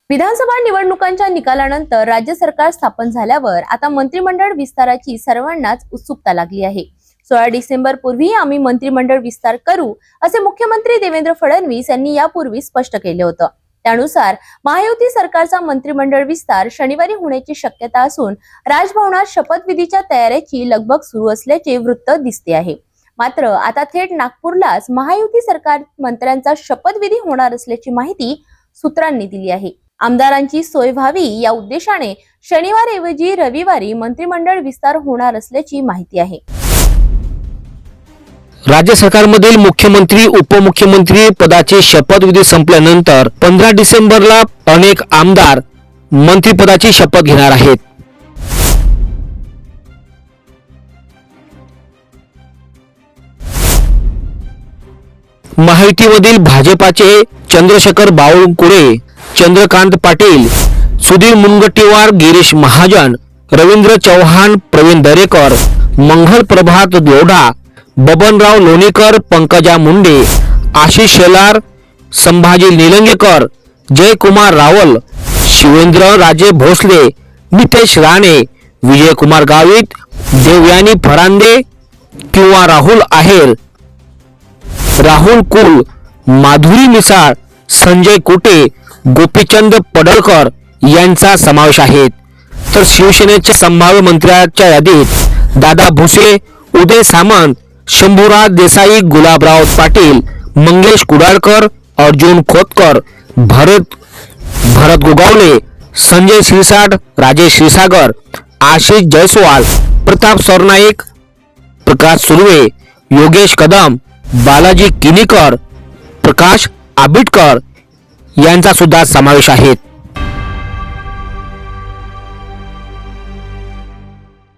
विधानसभा निवडणुकांच्या निकालानंतर राज्य सरकार स्थापन झाल्यावर आता मंत्रिमंडळ विस्ताराची सर्वांनाच उत्सुकता लागली आहे। 16 डिसेंबर पूर्वी आम्ही मंत्रिमंडळ विस्तार करू असे मुख्यमंत्री देवेंद्र फडणवीस यांनी यापूर्वी स्पष्ट केले होते। त्यानुसार महायुती सरकारचा मंत्रिमंडळ विस्तार शनिवारी होण्याची शक्यता असून राजभवनात शपथविधीच्या तयारीची लगबग सुरू असल्याचे वृत्त दिसते आहे। मात्र आता थेट नागपूरलाच महायुती सरकार मंत्र्यांचा शपथविधी होणार असल्याची माहिती सूत्रांनी दिली आहे। आमदारांची सोय व्हावी या उद्देशाने शनिवारऐवजी रविवारी मंत्रिमंडळ विस्तार होणार असल्याची माहिती आहे। राज्य सरकारमधील मुख्यमंत्री उपमुख्यमंत्री पदाची शपथविधी संपल्यानंतर 15 डिसेंबरला अनेक आमदार मंत्रिपदाची शपथ घेणार आहेत। महायुतीमधील भाजपाचे चंद्रशेखर बावनकुळे, चंद्रकांत पाटील, सुधीर मुनगंटीवार, गिरीश महाजन, रवींद्र चव्हाण, प्रवीण दरेकर, मंगल प्रभात देवडा, बबनराव लोणीकर, पंकजा मुंडे, आशिष शेलार, संभाजी निलंगेकर, जयकुमार रावल, शिवेंद्र राजे भोसले, नितेश राणे, विजयकुमार गावित, देवयानी फरांदे किंवा राहुल आहेर, राहुल कुल, माधुरी मिसाळ, संजय कुटे, गोपीचंद पडळकर यांचा समावेश आहे। तर शिवसेनेच्या संभाव्य मंत्र्यांच्या यादीत दादा भुसे, उदय सामंत, शंभूराज देसाई, गुलाबराव पाटील, मंगेश कुडाळकर, अर्जुन खोतकर, भरत गोगावले, संजय शिरसाट, राजेश क्षीरसागर, आशिष जयस्वाल, प्रताप सरनाईक, प्रकाश सुर्वे, योगेश कदम, बालाजी किनीकर, प्रकाश आबिटकर यांचा सुद्धा समावेश आहे।